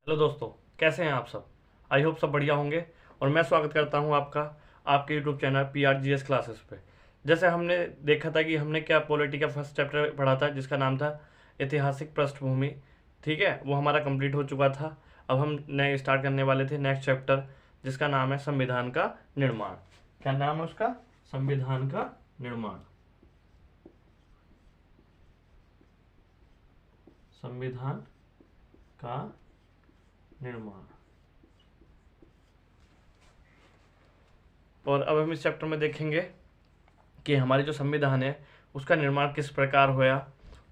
Hello दोस्तों, कैसे हैं आप सब। आई होप सब बढ़िया होंगे। और मैं स्वागत करता हूं आपका आपके यूट्यूब चैनल PRGS क्लासेस पे। जैसे हमने देखा था कि हमने क्या पॉलिटी का फर्स्ट चैप्टर पढ़ा था जिसका नाम था ऐतिहासिक पृष्ठभूमि। ठीक है, वो हमारा कंप्लीट हो चुका था। अब हम नए स्टार्ट करने वाले थे नेक्स्ट चैप्टर जिसका नाम है संविधान का निर्माण। क्या नाम है उसका? संविधान का निर्माण। संविधान का निर्माण। और अब हम इस चैप्टर में देखेंगे कि हमारी जो संविधान है उसका निर्माण किस प्रकार हुआ,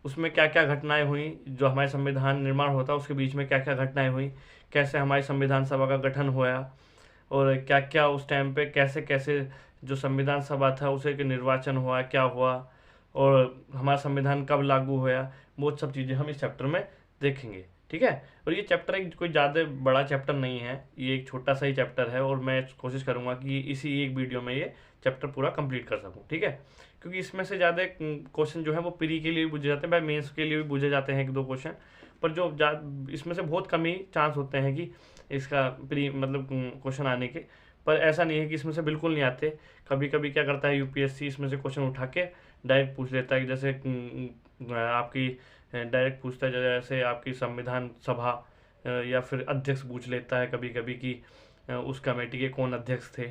उसमें क्या क्या घटनाएं हुई, जो हमारे संविधान निर्माण होता उसके बीच में क्या क्या घटनाएं हुई, कैसे हमारी संविधान सभा का गठन हुआ, और क्या क्या उस टाइम पे कैसे कैसे जो संविधान सभा था उसे के निर्वाचन हुआ, क्या हुआ, और हमारा संविधान कब लागू हुआ। वो सब चीज़ें हम इस चैप्टर में देखेंगे। ठीक है। और ये चैप्टर एक कोई ज़्यादा बड़ा चैप्टर नहीं है, ये एक छोटा सा ही चैप्टर है और मैं कोशिश करूँगा कि इसी एक वीडियो में ये चैप्टर पूरा कंप्लीट कर सकूँ। ठीक है, क्योंकि इसमें से ज़्यादा क्वेश्चन जो है वो प्री के लिए भी पूछे जाते हैं, भाई मेंस के लिए भी पूछे जाते हैं एक दो क्वेश्चन। पर जो इसमें से बहुत कम ही चांस होते हैं कि इसका प्री मतलब क्वेश्चन आने के। पर ऐसा नहीं है कि इसमें से बिल्कुल नहीं आते। कभी कभी क्या करता है यूपीएससी इसमें से क्वेश्चन उठा के डायरेक्ट पूछ लेता है कि जैसे आपकी डायरेक्ट पूछता है जैसे आपकी संविधान सभा या फिर अध्यक्ष पूछ लेता है कभी कभी कि उस कमेटी के कौन अध्यक्ष थे।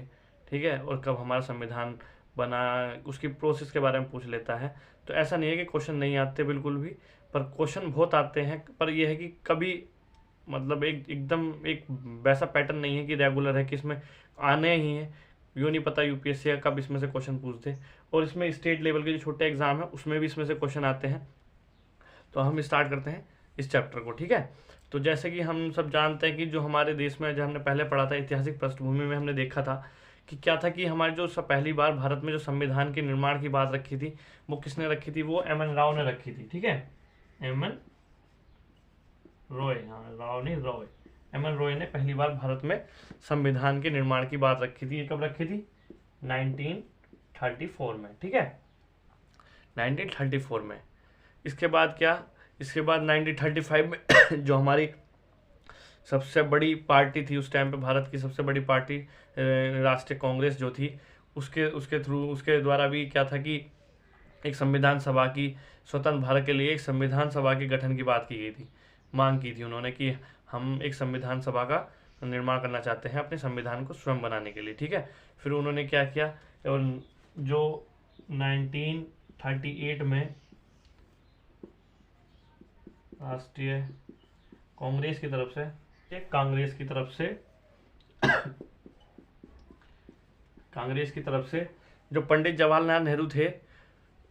ठीक है, और कब हमारा संविधान बना, उसकी प्रोसेस के बारे में पूछ लेता है। तो ऐसा नहीं है कि क्वेश्चन नहीं आते बिल्कुल भी, पर क्वेश्चन बहुत आते हैं। पर यह है कि कभी मतलब एकदम एक वैसा पैटर्न नहीं है कि रेगुलर है कि इसमें आने ही है। यूँ नहीं पता यूपीएससी का कब इसमें से क्वेश्चन पूछते। और इसमें स्टेट लेवल के जो छोटे एग्जाम है उसमें भी इसमें से क्वेश्चन आते हैं। तो हम स्टार्ट करते हैं इस चैप्टर को। ठीक है, तो जैसे कि हम सब जानते हैं कि जो हमारे देश में जो हमने पहले पढ़ा था ऐतिहासिक पृष्ठभूमि में हमने देखा था कि क्या था कि हमारे जो पहली बार भारत में जो संविधान के निर्माण की बात रखी थी वो किसने रखी थी? वो एम एन राव ने रखी थी। ठीक है, एम एन रॉय, हाँ राव नहीं रॉय, एम एन रॉय ने पहली बार भारत में संविधान के निर्माण की बात रखी थी। ये कब रखी थी? 1934 में। ठीक है, 1934 में। इसके बाद क्या? इसके बाद 1935 में जो हमारी सबसे बड़ी पार्टी थी उस टाइम पे, भारत की सबसे बड़ी पार्टी राष्ट्रीय कांग्रेस जो थी, उसके उसके थ्रू उसके द्वारा भी क्या था कि एक संविधान सभा की, स्वतंत्र भारत के लिए एक संविधान सभा के गठन की बात की गई थी। मांग की थी उन्होंने कि हम एक संविधान सभा का निर्माण करना चाहते हैं अपने संविधान को स्वयं बनाने के लिए। ठीक है, फिर उन्होंने क्या किया, और जो 1938 में राष्ट्रीय कांग्रेस की तरफ से कांग्रेस की तरफ से जो पंडित जवाहरलाल नेहरू थे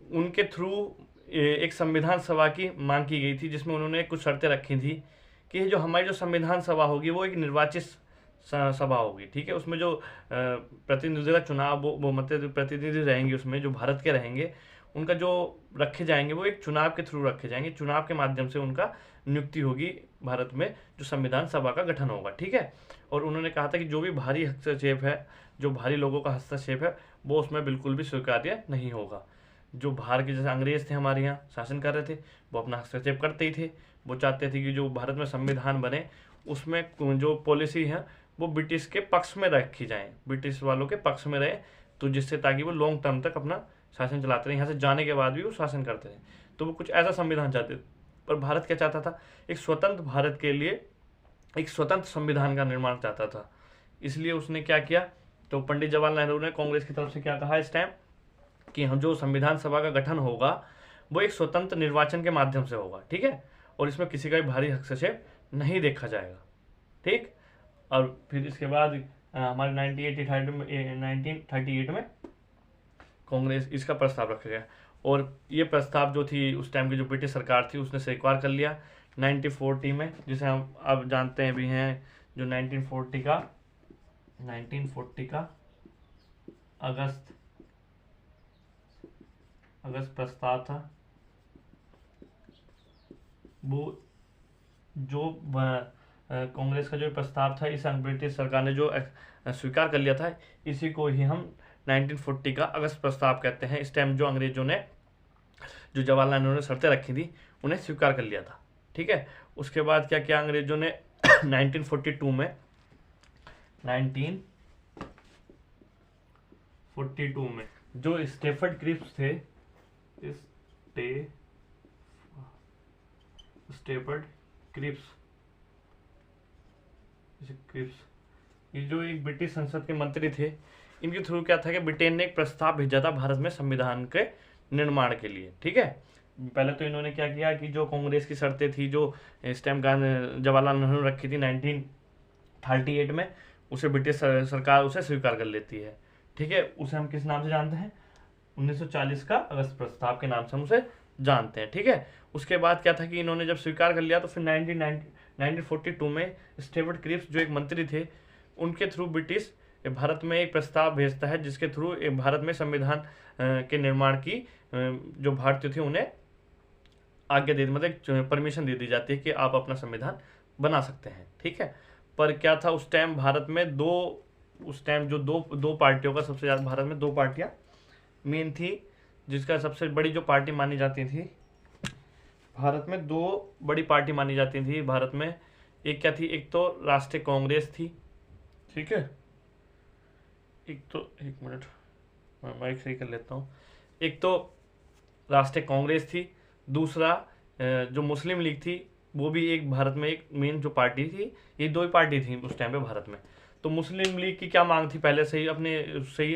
उनके थ्रू एक संविधान सभा की मांग की गई थी, जिसमें उन्होंने कुछ शर्तें रखी थी कि जो हमारी जो संविधान सभा होगी वो एक निर्वाचित सभा होगी। ठीक है, उसमें जो प्रतिनिधि का चुनाव वो मतलब प्रतिनिधि रहेंगे उसमें जो भारत के रहेंगे, उनका जो रखे जाएंगे वो एक चुनाव के थ्रू रखे जाएंगे। चुनाव के माध्यम से उनका नियुक्ति होगी भारत में, जो संविधान सभा का गठन होगा। ठीक है, और उन्होंने कहा था कि जो भी भारी हस्तक्षेप है, जो भारी लोगों का हस्तक्षेप है, वो उसमें बिल्कुल भी स्वीकार्य नहीं होगा। जो बाहर के जैसे अंग्रेज थे हमारे यहाँ शासन कर रहे थे, वो अपना हस्तक्षेप करते ही थे। वो चाहते थे कि जो भारत में संविधान बने उसमें जो पॉलिसी है वो ब्रिटिश के पक्ष में रखी जाए, ब्रिटिश वालों के पक्ष में रहे, तो जिससे ताकि वो लॉन्ग टर्म तक अपना शासन चलाते रहे, यहाँ से जाने के बाद भी वो शासन करते रहे। तो वो कुछ ऐसा संविधान चाहते थे। पर भारत क्या चाहता था? एक स्वतंत्र भारत के लिए एक स्वतंत्र संविधान का निर्माण चाहता था। इसलिए उसने क्या किया, तो पंडित जवाहरलाल नेहरू ने कांग्रेस की तरफ से क्या कहा इस टाइम कि हम जो संविधान सभा का गठन होगा वो एक स्वतंत्र निर्वाचन के माध्यम से होगा। ठीक है, और इसमें किसी का भी भारी हस्तक्षेप नहीं देखा जाएगा। ठीक, और फिर इसके बाद हमारे 1938 में कांग्रेस इसका प्रस्ताव रखा गया, और ये प्रस्ताव जो थी उस टाइम की जो ब्रिटिश सरकार थी उसने स्वीकार कर लिया 1940 में, जिसे हम अब जानते हैं भी हैं जो 1940 का अगस्त प्रस्ताव था। वो जो कांग्रेस का जो प्रस्ताव था इस ब्रिटिश सरकार ने जो स्वीकार कर लिया था, इसी को ही हम 1940 का अगस्त प्रस्ताव कहते हैं। इस टाइम जो अंग्रेजों ने जो जवाहरलाल नेहरू ने शर्तें रखी थी उन्हें स्वीकार कर लिया था। ठीक है, उसके बाद क्या किया अंग्रेजों ने 1942 में 1942 में जो स्टेफर्ड क्रिप्स थे, स्टेफर्ड क्रिप्स क्रिप्स ये जो एक ब्रिटिश संसद के मंत्री थे, इनके थ्रू क्या था कि ब्रिटेन ने एक प्रस्ताव भेजा था भारत में संविधान के निर्माण के लिए। ठीक है, पहले तो इन्होंने क्या किया कि जो कांग्रेस की शर्तें थी, जो इस टाइम जवाहरलाल नेहरू ने रखी थी 1938 में, उसे ब्रिटिश सरकार उसे स्वीकार कर लेती है। ठीक है, उसे हम किस नाम से जानते हैं? 1940 का अगस्त प्रस्ताव के नाम से हम उसे जानते हैं। ठीक है, उसके बाद क्या था कि इन्होंने जब स्वीकार कर लिया तो फिर 1942 में स्टेफर्ड क्रिप्स जो एक मंत्री थे, उनके थ्रू ब्रिटिश भारत में एक प्रस्ताव भेजता है, जिसके थ्रू भारत में संविधान के निर्माण की जो भारतीय थे उन्हें आज्ञा दे, मतलब परमिशन दे दी जाती है कि आप अपना संविधान बना सकते हैं। ठीक है, पर क्या था उस टाइम भारत में उस टाइम जो दो पार्टियों का सबसे ज़्यादा, भारत में दो पार्टियां मेन थी, जिसका सबसे बड़ी जो पार्टी मानी जाती थी भारत में, दो बड़ी पार्टी मानी जाती थी भारत में। एक क्या थी? एक तो राष्ट्रीय कांग्रेस थी। ठीक है, एक मिनट मैं माइक सही कर लेता हूँ। एक तो राष्ट्रीय कांग्रेस थी, दूसरा जो मुस्लिम लीग थी, वो भी एक भारत में एक मेन जो पार्टी थी। ये दो ही पार्टी थी उस टाइम पे भारत में। तो मुस्लिम लीग की क्या मांग थी? पहले से ही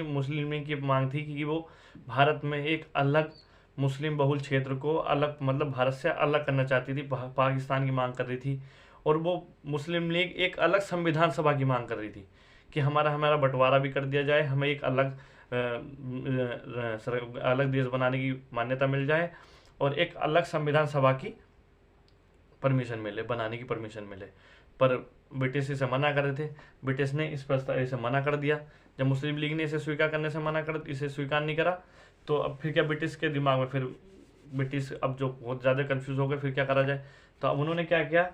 मुस्लिम लीग की मांग थी कि वो भारत में एक अलग मुस्लिम बहुल क्षेत्र को अलग, मतलब भारत से अलग करना चाहती थी, पाकिस्तान की मांग कर रही थी। और वो मुस्लिम लीग एक अलग संविधान सभा की मांग कर रही थी कि हमारा बंटवारा भी कर दिया जाए, हमें एक अलग देश बनाने की मान्यता मिल जाए और एक अलग संविधान सभा की परमिशन मिले, बनाने की परमिशन मिले। पर ब्रिटिश इसे मना कर रहे थे। ब्रिटिश ने इस प्रस्ताव इसे मना कर दिया। जब मुस्लिम लीग ने इसे स्वीकार करने से इसे स्वीकार नहीं करा, तो अब फिर क्या ब्रिटिश के दिमाग में, फिर ब्रिटिश अब जो बहुत ज़्यादा कंफ्यूज हो गए, फिर क्या करा जाए। तो अब उन्होंने क्या किया,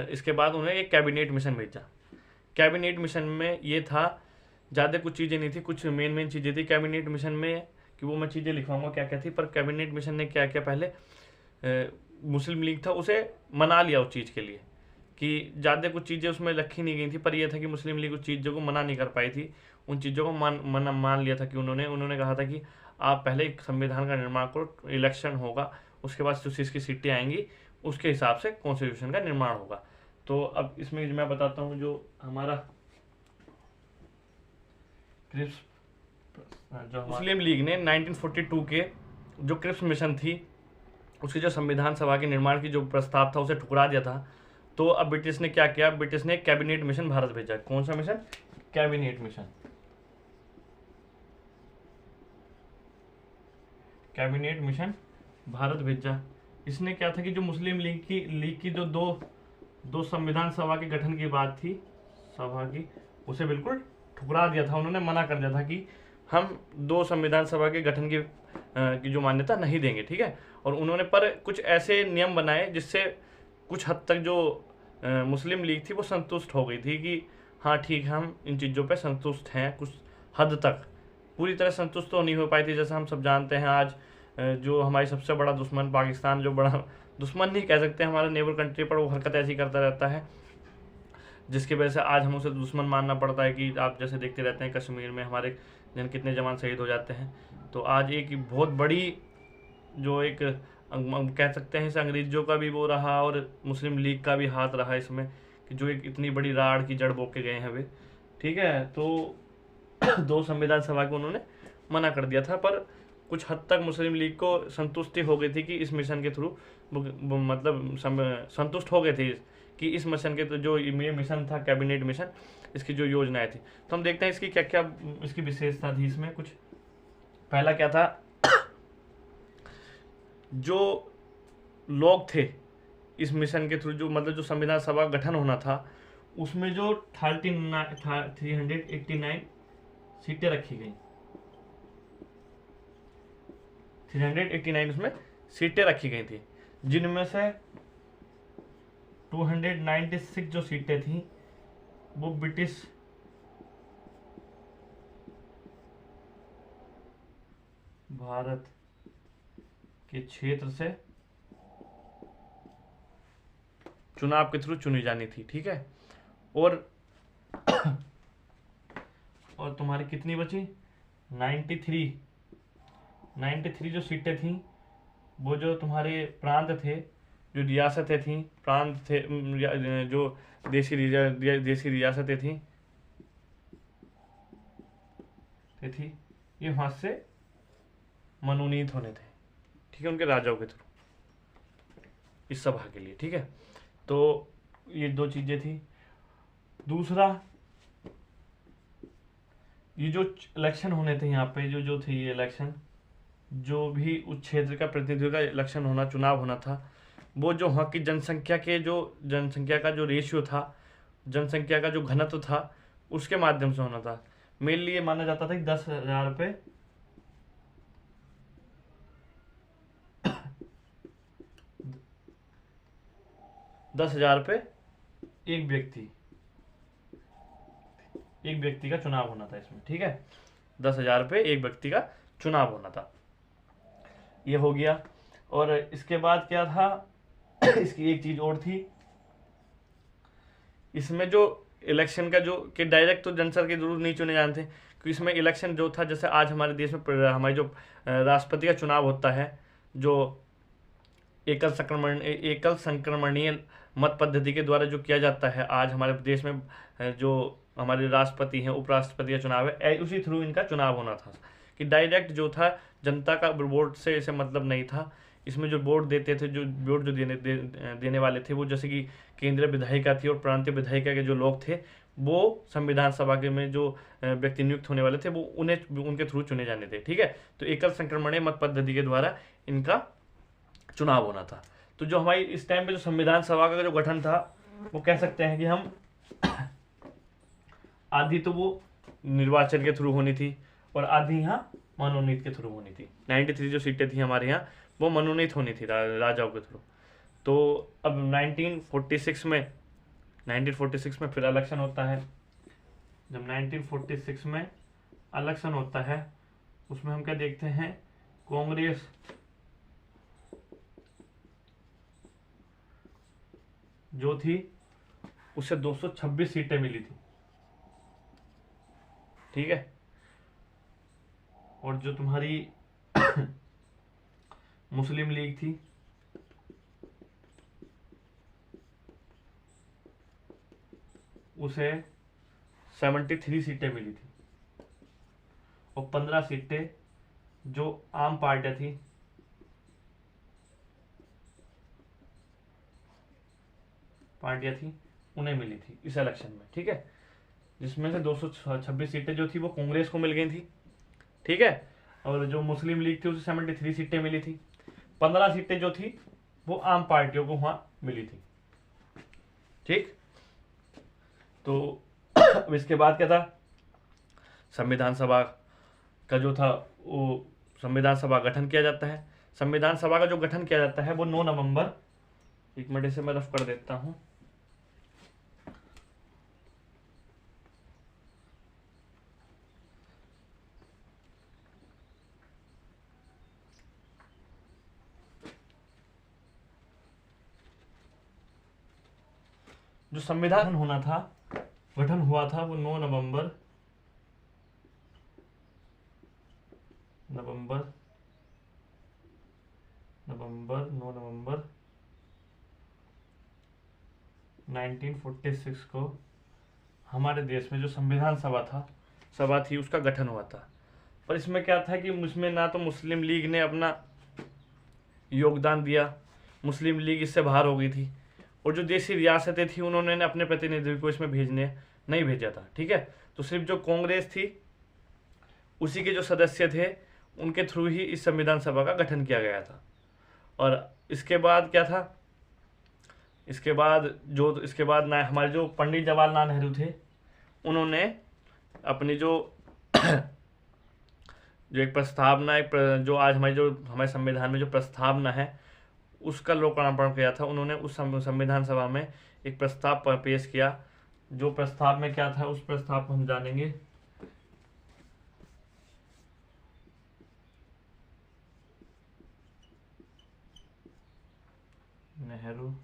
इसके बाद उन्हें एक कैबिनेट मिशन भेजा। कैबिनेट मिशन में ये था, ज़्यादा कुछ चीज़ें नहीं थी, कुछ मेन चीज़ें थी कैबिनेट मिशन में, कि वो मैं चीज़ें लिखवाऊंगा क्या क्या थी। पर कैबिनेट मिशन ने क्या किया, पहले मुस्लिम लीग था उसे मना लिया उस चीज़ के लिए, कि ज़्यादा कुछ चीज़ें उसमें रखी नहीं गई थी। पर यह था कि मुस्लिम लीग उस चीज़ों को मना नहीं कर पाई थी, उन चीज़ों को मान लिया था कि उन्होंने कहा था कि आप पहले एक संविधान का निर्माण करो, इलेक्शन होगा, उसके बाद जो इसकी सीटें आएंगी उसके हिसाब से कॉन्स्टिट्यूशन का निर्माण होगा। तो अब इसमें मैं बताता हूँ जो हमारा क्रिप्स, जो मुस्लिम लीग ने 1942 के जो क्रिप्स मिशन थी, उसकी जो संविधान सभा के निर्माण की जो प्रस्ताव था उसे ठुकरा दिया था। तो अब ब्रिटिश ने क्या किया, ब्रिटिश ने कैबिनेट मिशन भारत भेजा। कौन सा mission? Cabinet mission. Cabinet mission Bharat भेजा। इसने क्या था कि जो मुस्लिम लीग की जो दो संविधान सभा के गठन की बात थी, सभा की, उसे बिल्कुल ठुकरा दिया था। उन्होंने मना कर दिया था कि हम दो संविधान सभा के गठन की जो मान्यता नहीं देंगे। ठीक है, और उन्होंने पर कुछ ऐसे नियम बनाए जिससे कुछ हद तक जो मुस्लिम लीग थी वो संतुष्ट हो गई थी कि हाँ ठीक है, हम इन चीज़ों पे संतुष्ट हैं। कुछ हद तक, पूरी तरह संतुष्ट तो नहीं हो पाई थी। जैसे हम सब जानते हैं, आज जो हमारी सबसे बड़ा दुश्मन पाकिस्तान, जो बड़ा दुश्मन नहीं कह सकते हमारे नेबर कंट्री पर, वो हरकत ऐसी करता रहता है जिसकी वजह से आज हम उसे दुश्मन मानना पड़ता है। कि आप जैसे देखते रहते हैं कश्मीर में हमारे कितने जवान शहीद हो जाते हैं। तो आज एक बहुत बड़ी जो एक कह सकते हैं इसे अंग्रेजों का भी वो रहा और मुस्लिम लीग का भी हाथ रहा इसमें, कि जो एक इतनी बड़ी राड़ की जड़ बोके गए हैं वे। ठीक है, तो दो संविधान सभा को उन्होंने मना कर दिया था। पर कुछ हद तक मुस्लिम लीग को संतुष्टि हो गई थी कि इस मिशन के थ्रू, मतलब संतुष्ट हो गए थे कि इस मिशन के, तो जो ये मिशन था कैबिनेट मिशन, इसकी जो योजनाएं थी। तो हम देखते हैं इसकी क्या क्या इसकी विशेषता थी। इसमें कुछ पहला क्या था, जो लोग थे इस मिशन के थ्रू, जो मतलब जो संविधान सभा गठन होना था, उसमें जो 389 सीटें रखी गई, 389 उसमें सीटें रखी गई थी, जिनमें से 296 जो सीटें थी वो ब्रिटिश भारत के क्षेत्र से चुनाव के थ्रू चुनी जानी थी, ठीक है। और और तुम्हारी कितनी बची, 93 जो सीटें थी वो जो तुम्हारे प्रांत थे, जो रियासतें थी, प्रांत थे, जो देसी रियासतें थी ये वहां से मनोनीत होने थे, ठीक है, उनके राजाओं के थ्रू इस सभा के लिए, ठीक है। तो ये दो चीजें थी। दूसरा, ये जो इलेक्शन होने थे यहाँ पे, जो जो थे ये इलेक्शन, जो भी उस क्षेत्र का प्रतिनिधित्व का इलेक्शन होना, चुनाव होना था, वो जो वहाँ की जनसंख्या का जो रेशियो था, जनसंख्या का जो घनत्व था, उसके माध्यम से होना था। मेनली ये माना जाता था कि 10,000 पे 10,000 पे एक व्यक्ति का चुनाव होना था इसमें, ठीक है। 10,000 पे एक व्यक्ति का चुनाव होना था, ये हो गया। और इसके बाद क्या था इसकी एक चीज और थी, इसमें जो इलेक्शन का जो कि डायरेक्ट तो जनसर के जरूर नहीं चुने जाते, क्योंकि इसमें इलेक्शन जो था, जैसे आज हमारे देश में हमारे जो राष्ट्रपति का चुनाव होता है, जो एकल संक्रमणीय मत पद्धति के द्वारा जो किया जाता है आज हमारे देश में, जो हमारे राष्ट्रपति हैं, उपराष्ट्रपति का चुनाव है, उसी थ्रू इनका चुनाव होना था। कि डायरेक्ट जो था जनता का वोट से इसे मतलब नहीं था। इसमें जो वोट देते थे, जो वोट जो देने वाले थे, वो जैसे कि केंद्रीय विधायिका थी और प्रांतीय विधायिका के जो लोग थे, वो संविधान सभा के में जो व्यक्ति नियुक्त होने वाले थे, वो उनके थ्रू चुने जाने थे, ठीक है। तो एकल संक्रमणीय मत पद्धति के द्वारा इनका चुनाव होना था। तो जो हमारी इस टाइम पे जो संविधान सभा का जो गठन था, वो कह सकते हैं कि हम आधी तो वो निर्वाचन के थ्रू होनी थी और आधी यहाँ मनोनीत के थ्रू होनी थी। 93 जो सीटें थी हमारे यहाँ, वो मनोनीत होनी थी राजाओं के थ्रू। तो अब 1946 में फिर इलेक्शन होता है। जब 1946 में इलेक्शन होता है, उसमें हम क्या देखते हैं, कांग्रेस जो थी उसे 226 सीटें मिली थी, ठीक है। और जो तुम्हारी मुस्लिम लीग थी, उसे 73 सीटें मिली थी। और 15 सीटें जो आम पार्टियां थी, उन्हें मिली थी इस इलेक्शन में, ठीक है। जिसमें से 226 सीटें जो थी वो कांग्रेस को मिल गई थी, ठीक है। और जो मुस्लिम लीग थी उसे 73 सीटें मिली थी। 15 सीटें जो थी वो आम पार्टियों को वहां मिली थी, ठीक। तो अब इसके बाद क्या था, संविधान सभा का जो था, वो संविधान सभा गठन किया जाता है। संविधान सभा का जो गठन किया जाता है वो 9 नवंबर, एक मिनट से मैं रफ कर देता हूं। जो संविधान होना था, गठन हुआ था, वो 9 नवंबर 1946 को हमारे देश में जो संविधान सभा थी उसका गठन हुआ था। और इसमें क्या था कि इसमें ना तो मुस्लिम लीग ने अपना योगदान दिया, मुस्लिम लीग इससे बाहर हो गई थी। और जो देसी रियासतें थी, उन्होंने अपने प्रतिनिधि को इसमें नहीं भेजा था, ठीक है। तो सिर्फ जो कांग्रेस थी, उसी के जो सदस्य थे, उनके थ्रू ही इस संविधान सभा का गठन किया गया था। और इसके बाद क्या था, इसके बाद ना हमारे जो पंडित जवाहरलाल नेहरू थे, उन्होंने अपनी जो एक प्रस्तावना, जो आज हमारे संविधान में जो प्रस्तावना है, उसका लोकार्पण किया था उन्होंने। उस संविधान सभा में एक प्रस्ताव पेश किया। जो प्रस्ताव में क्या था, उस प्रस्ताव को हम जानेंगे। नेहरू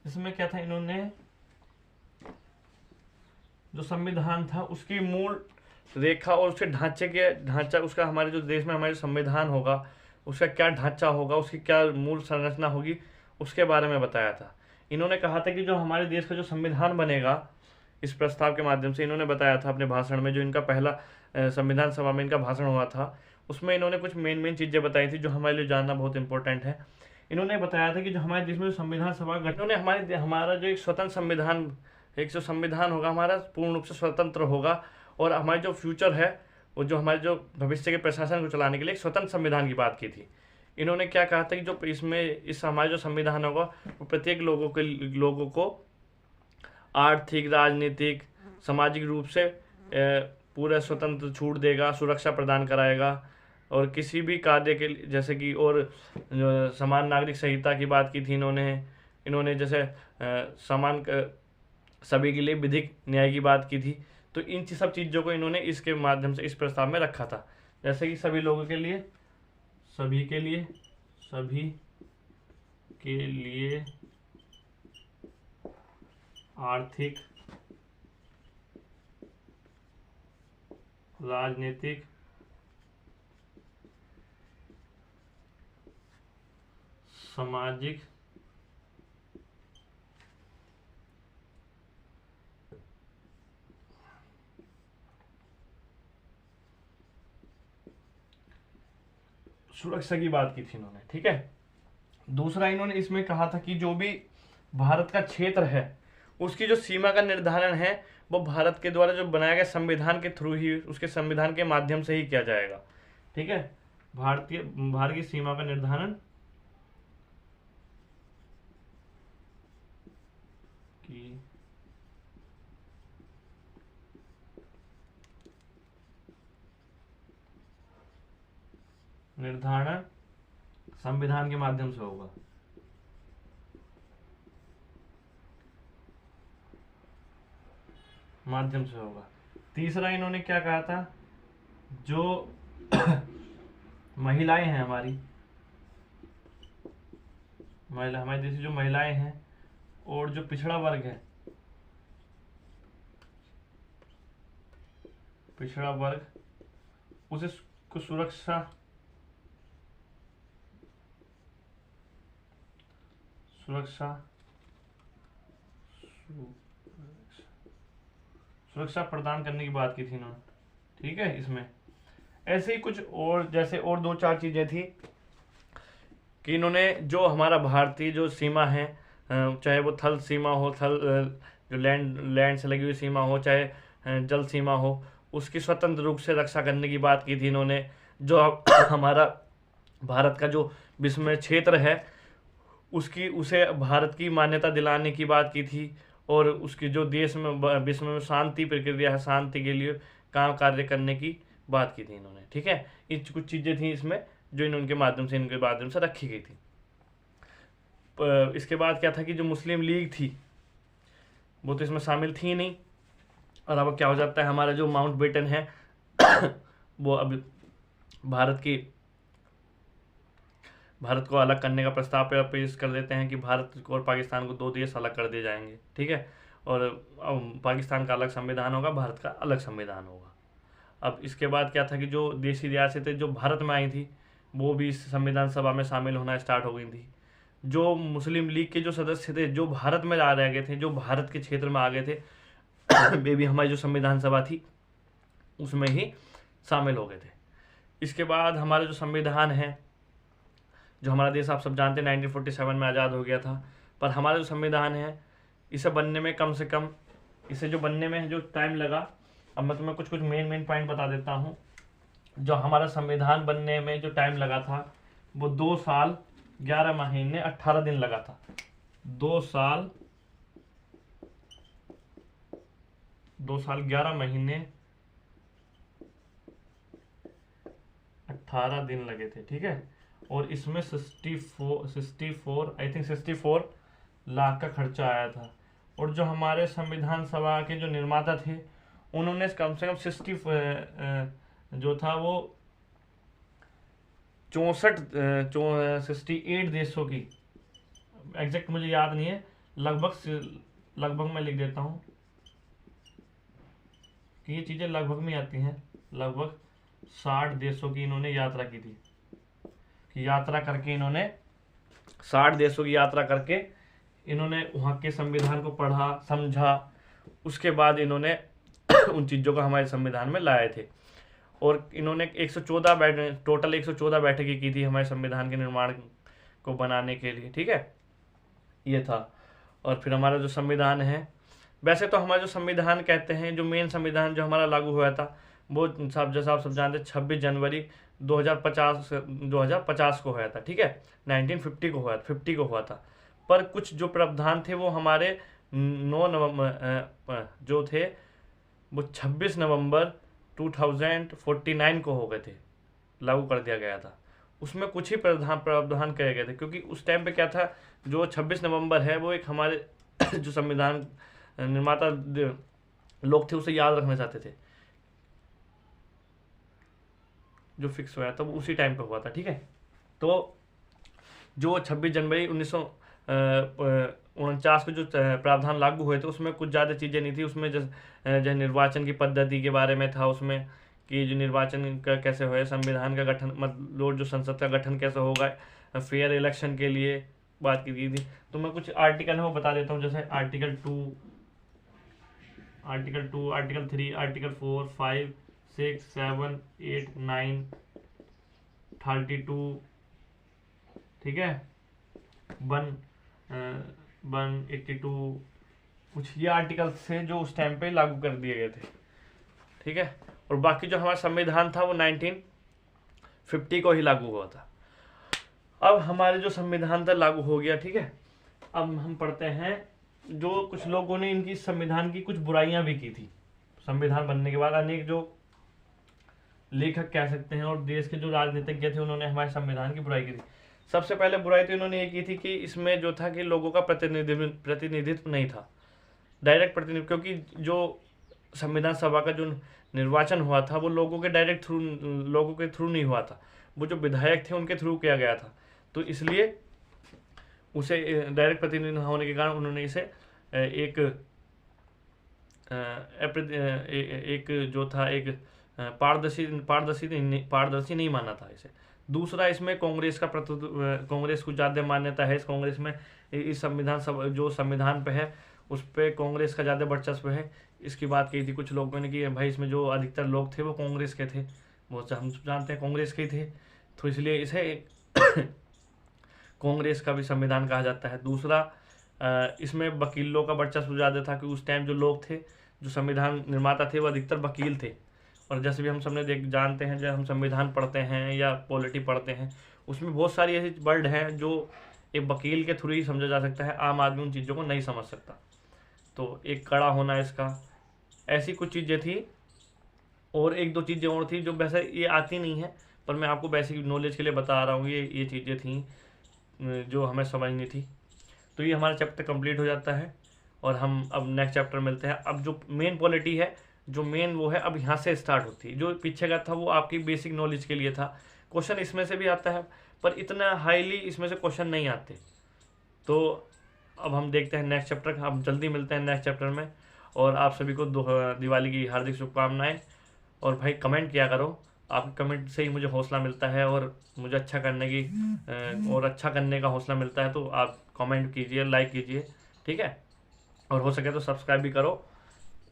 इसमें क्या था, इन्होंने जो संविधान था उसकी मूल रेखा और उसके ढांचा उसका, हमारे जो देश में हमारे संविधान होगा उसका क्या ढांचा होगा, उसकी क्या मूल संरचना होगी, उसके बारे में बताया था। इन्होंने कहा था कि जो हमारे देश का जो संविधान बनेगा, इस प्रस्ताव के माध्यम से इन्होंने बताया था अपने भाषण में, जो इनका पहला संविधान सभा में इनका भाषण हुआ था, उसमें इन्होंने कुछ मेन चीज़ें बताई थी जो हमारे लिए जानना बहुत इंपॉर्टेंट है। इन्होंने बताया था कि जो हमारे देश में जो संविधान सभा गठन, इन्होंने हमारा जो एक स्वतंत्र संविधान, एक जो संविधान होगा हमारा पूर्ण रूप से स्वतंत्र होगा, और हमारे जो फ्यूचर है, वो जो हमारे जो भविष्य के प्रशासन को चलाने के लिए एक स्वतंत्र संविधान की बात की थी। इन्होंने क्या कहा था कि जो इसमें इस हमारा जो संविधान होगा वो प्रत्येक लोगों को आर्थिक, राजनीतिक, सामाजिक रूप से पूरा स्वतंत्र छूट देगा, सुरक्षा प्रदान कराएगा, और किसी भी कार्य के लिए, जैसे कि और समान नागरिक संहिता की बात की थी इन्होंने जैसे समान सभी के लिए विधिक न्याय की बात की थी। तो इन सब चीज़ों को इन्होंने इसके माध्यम से इस प्रस्ताव में रखा था, जैसे कि सभी के लिए आर्थिक, राजनीतिक, सामाजिक, सुरक्षा की बात की थी इन्होंने, ठीक है। दूसरा इन्होंने इसमें कहा था कि जो भी भारत का क्षेत्र है उसकी जो सीमा का निर्धारण है वो भारत के द्वारा जो बनाया गया संविधान के थ्रू ही, उसके संविधान के माध्यम से ही किया जाएगा, ठीक है। भारत की सीमा का निर्धारण की निर्धारण संविधान के माध्यम से होगा। तीसरा इन्होंने क्या कहा था, जो महिलाएं हैं हमारे देश की जो महिलाएं हैं और जो पिछड़ा वर्ग है, उसे को सुरक्षा प्रदान करने की बात की थी इन्होंने, ठीक है। इसमें ऐसे ही कुछ और, जैसे और 2-4 चीजें थी कि इन्होंने जो हमारा भारतीय जो सीमा है, चाहे वो थल सीमा हो, जो लैंड से लगी हुई सीमा हो, चाहे जल सीमा हो, उसकी स्वतंत्र रूप से रक्षा करने की बात की थी इन्होंने। जो हमारा भारत का जो विश्व में क्षेत्र है उसे भारत की मान्यता दिलाने की बात की थी, और उसकी जो देश में विश्व में शांति प्रक्रिया है, शांति के लिए कार्य करने की बात की थी इन्होंने, ठीक है। ये कुछ चीज़ें थी इसमें जो इनके माध्यम से रखी गई थी। इसके बाद क्या था कि जो मुस्लिम लीग थी वो तो इसमें शामिल थी नहीं, और अब क्या हो जाता है, हमारा जो माउंटबेटन है वो अब भारत को अलग करने का प्रस्ताव पेश कर देते हैं कि भारत को और पाकिस्तान को 2 देश अलग कर दिए जाएंगे, ठीक है। और अब पाकिस्तान का अलग संविधान होगा, भारत का अलग संविधान होगा। अब इसके बाद क्या था कि जो देशी रियासतें जो भारत में आई थी वो भी इस संविधान सभा में शामिल होना स्टार्ट हो गई थी। जो मुस्लिम लीग के जो सदस्य थे जो भारत में आ रह गए थे, जो भारत के क्षेत्र में आ गए थे वे भी हमारी जो संविधान सभा थी उसमें ही शामिल हो गए थे। इसके बाद हमारा जो संविधान है, जो हमारा देश आप सब जानते हैं 1947 में आज़ाद हो गया था, पर हमारा जो संविधान है इसे बनने में कम से कम, इसे जो बनने में जो टाइम लगा, अब मैं तुम्हें कुछ मेन पॉइंट बता देता हूँ। जो हमारा संविधान बनने में जो टाइम लगा था वो 2 साल 11 महीने 18 दिन लगा था। 2 साल 11 महीने 18 दिन लगे थे, ठीक है। और इसमें 64 लाख का खर्चा आया था। और जो हमारे संविधान सभा के जो निर्माता थे उन्होंने कम से कम 68 देशों की, एग्जैक्ट मुझे याद नहीं है, लगभग मैं लिख देता हूँ कि ये चीज़ें लगभग में आती हैं। लगभग 60 देशों की इन्होंने यात्रा की थी, कि यात्रा करके इन्होंने 60 देशों की यात्रा करके इन्होंने वहाँ के संविधान को पढ़ा, समझा, उसके बाद इन्होंने उन चीज़ों को हमारे संविधान में लाए थे। और इन्होंने 114 टोटल 114 बैठकें की थी हमारे संविधान के निर्माण को बनाने के लिए, ठीक है, ये था। और फिर हमारा जो संविधान है, वैसे तो हमारा जो संविधान कहते हैं, जो मेन संविधान जो हमारा लागू हुआ था वो साहब जैसा आप सब जानते हैं 26 जनवरी 2050 को हुआ था, ठीक है, 1950 को हुआ था। पर कुछ जो प्रावधान थे वो हमारे 9 नवंबर जो थे वो 26 नवंबर 2049 को हो गए थे, लागू कर दिया गया था। उसमें कुछ ही प्रावधान किए गए थे, क्योंकि उस टाइम पे क्या था, जो 26 नवंबर है वो एक हमारे जो संविधान निर्माता लोग थे उसे याद रखना चाहते थे, जो फिक्स हुआ था वो उसी टाइम पे हुआ था, ठीक है। तो जो 26 जनवरी 1949 को जो प्रावधान लागू हुए थे उसमें कुछ ज़्यादा चीज़ें नहीं थी। उसमें जो निर्वाचन की पद्धति के बारे में था, उसमें कि जो निर्वाचन का कैसे होए, संविधान का गठन मतलब जो संसद का गठन कैसे होगा, फेयर इलेक्शन के लिए बात की गई थी। तो मैं कुछ आर्टिकल है वो बता देता हूँ, जैसे आर्टिकल 2, आर्टिकल 3, आर्टिकल 4, 5, 6, 7, 8, 9, 32, ठीक है, 182, कुछ ये आर्टिकल थे जो उस टाइम पे लागू कर दिए गए थे, ठीक है। और बाकी जो हमारा संविधान था वो 1950 को ही लागू हुआ था। अब हमारे जो संविधान था लागू हो गया, ठीक है। अब हम पढ़ते हैं, जो कुछ लोगों ने इनकी संविधान की कुछ बुराइयां भी की थी। संविधान बनने के बाद अनेक जो लेखक कह सकते हैं और देश के जो राजनीतिज्ञ थे उन्होंने हमारे संविधान की बुराई की थी। सबसे पहले बुराई तो इन्होंने ये की थी कि इसमें जो था कि लोगों का प्रतिनिधित्व नहीं था, डायरेक्ट प्रतिनिधित्व, क्योंकि जो संविधान सभा का जो निर्वाचन हुआ था वो लोगों के थ्रू नहीं हुआ था, वो जो विधायक थे उनके थ्रू किया गया था। तो इसलिए उसे डायरेक्ट प्रतिनिधि होने के कारण उन्होंने इसे एक जो था एक पारदर्शी नहीं माना था इसे। दूसरा, इसमें कांग्रेस को ज़्यादा मान्यता है। इस कांग्रेस में इस जो संविधान पे है उस पर कांग्रेस का ज़्यादा वर्चस्व है। इसकी बात की थी कुछ लोगों ने कि भाई इसमें जो अधिकतर लोग थे वो कांग्रेस के थे, वो हम जानते हैं कांग्रेस के ही थे, तो इसलिए इसे कांग्रेस का भी संविधान कहा जाता है। दूसरा, इसमें वकीलों का वर्चस्व ज़्यादा था, कि उस टाइम जो लोग थे, जो संविधान निर्माता थे, वो अधिकतर वकील थे। और जैसे भी हम सबने जानते हैं, जब हम संविधान पढ़ते हैं या पॉलिटी पढ़ते हैं, उसमें बहुत सारी ऐसी वर्ड हैं जो एक वकील के थ्रू ही समझा जा सकता है, आम आदमी उन चीज़ों को नहीं समझ सकता। तो एक कड़ा होना इसका, ऐसी कुछ चीज़ें थी। और एक दो चीज़ें और थी जो वैसे ये आती नहीं है, पर मैं आपको बेसिक नॉलेज के लिए बता रहा हूँ। ये चीज़ें थी जो हमें समझनी थी। तो ये हमारा चैप्टर कंप्लीट हो जाता है और हम अब नेक्स्ट चैप्टर मिलते हैं। अब जो मेन पॉलिटी है, जो मेन वो है, अब यहाँ से स्टार्ट होती है। जो पीछे का था वो आपकी बेसिक नॉलेज के लिए था। क्वेश्चन इसमें से भी आता है, पर इतना हाईली इसमें से क्वेश्चन नहीं आते। तो अब हम देखते हैं नेक्स्ट चैप्टर। अब जल्दी मिलते हैं नेक्स्ट चैप्टर में। और आप सभी को दिवाली की हार्दिक शुभकामनाएं। और भाई कमेंट किया करो, आपके कमेंट से ही मुझे हौसला मिलता है और मुझे अच्छा करने की और अच्छा करने का हौसला मिलता है। तो आप कमेंट कीजिए, लाइक कीजिए, ठीक है, और हो सके तो सब्सक्राइब भी करो।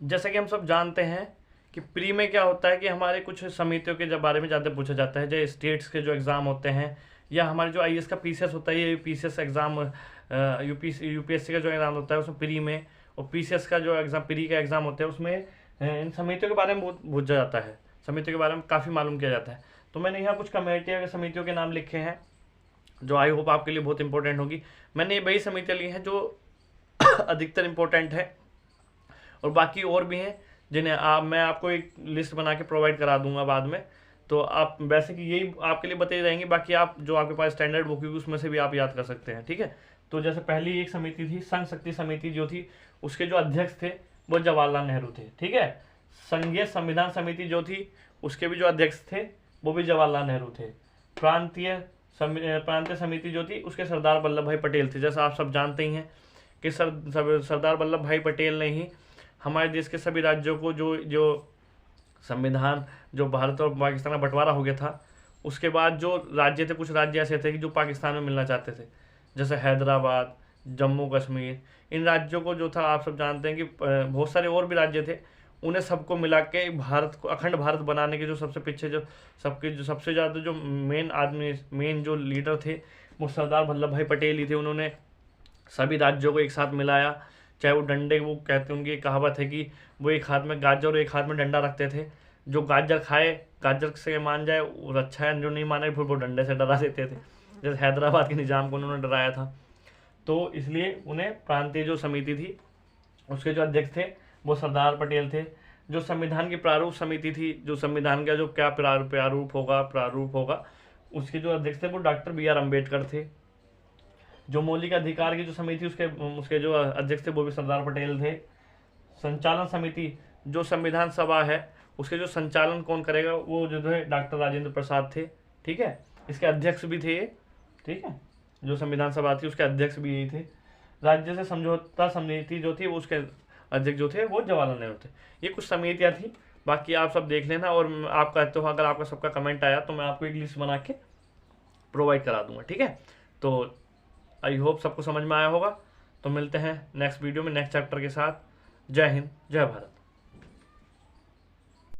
जैसा कि हम सब जानते हैं कि प्री में क्या होता है कि हमारे कुछ समितियों के बारे में ज़्यादा पूछा जाता है, जो स्टेट्स के जो एग्ज़ाम होते हैं, या हमारे जो IAS का PCS होता है, ये PCS एग्ज़ाम UPSC का जो एग्ज़ाम होता है उसमें प्री में, और PCS का जो एग्ज़ाम प्री का एग्ज़ाम होता है उसमें इन समितियों के बारे में बहुत पूछा जाता है, समितियों के बारे में काफ़ी मालूम किया जाता है। तो मैंने यहाँ कुछ कमेटियाँ समितियों के नाम लिखे हैं जो आई होप आपके लिए बहुत इंपॉर्टेंट होगी। मैंने वही समितियाँ ली हैं जो अधिकतर इम्पोर्टेंट है, और बाकी और भी हैं जिन्हें मैं आपको एक लिस्ट बना के प्रोवाइड करा दूंगा बाद में। तो आप वैसे कि यही आपके लिए बताई जाएंगे, बाकी आप जो आपके पास स्टैंडर्ड बुक होगी उसमें से भी आप याद कर सकते हैं, ठीक है। तो जैसे पहली एक समिति थी, संघ शक्ति समिति जो थी, उसके जो अध्यक्ष थे वो जवाहरलाल नेहरू थे, ठीक है। संघीय संविधान समिति जो थी उसके भी जो अध्यक्ष थे वो भी जवाहरलाल नेहरू थे। प्रांतीय समिति जो थी उसके सरदार वल्लभ भाई पटेल थे। जैसा आप सब जानते ही हैं कि सरदार वल्लभ भाई पटेल ने ही हमारे देश के सभी राज्यों को जो जो संविधान, जो भारत और पाकिस्तान का बंटवारा हो गया था, उसके बाद जो राज्य थे, कुछ राज्य ऐसे थे कि जो पाकिस्तान में मिलना चाहते थे, जैसे हैदराबाद, जम्मू कश्मीर, इन राज्यों को जो था, आप सब जानते हैं कि बहुत सारे और भी राज्य थे, उन्हें सबको मिला के भारत को अखंड भारत बनाने के जो सबसे पीछे जो सबसे ज़्यादा जो मेन आदमी, मेन जो लीडर थे, वो सरदार वल्लभ भाई पटेल ही थे। उन्होंने सभी राज्यों को एक साथ मिलाया, चाहे वो डंडे, वो कहते हैं, उनकी कहावत है कि वो एक हाथ में गाजर और एक हाथ में डंडा रखते थे। जो गाजर खाए, गाजर से मान जाए वो अच्छा है, जो नहीं माने फिर वो डंडे से डरा देते थे, जैसे हैदराबाद के निज़ाम को उन्होंने डराया था। तो इसलिए उन्हें प्रांतीय जो समिति थी उसके जो अध्यक्ष थे वो सरदार पटेल थे। जो संविधान की प्रारूप समिति थी, जो संविधान का जो क्या प्रारूप होगा, उसके जो अध्यक्ष थे वो डॉक्टर BR अम्बेडकर थे। जो मौलिक अधिकार की जो समिति उसके जो अध्यक्ष थे वो भी सरदार पटेल थे। संचालन समिति, जो संविधान सभा है उसके जो संचालन कौन करेगा, वो जो है डॉक्टर राजेंद्र प्रसाद थे। ठीक है, इसके अध्यक्ष भी थे। ठीक है, जो संविधान सभा थी उसके अध्यक्ष भी यही थे। राज्य से समझौता समिति जो थी वो उसके अध्यक्ष जो थे वो जवाहरलाल नेहरू थे। ये कुछ समितियाँ थी, बाकी आप सब देख लेना। और आप कहते हो अगर आपका सबका कमेंट आया तो मैं आपको एक लिस्ट बना के प्रोवाइड करा दूंगा। ठीक है, तो आई होप सबको समझ में आया होगा। तो मिलते हैं नेक्स्ट वीडियो में नेक्स्ट चैप्टर के साथ। जय हिंद, जय भारत।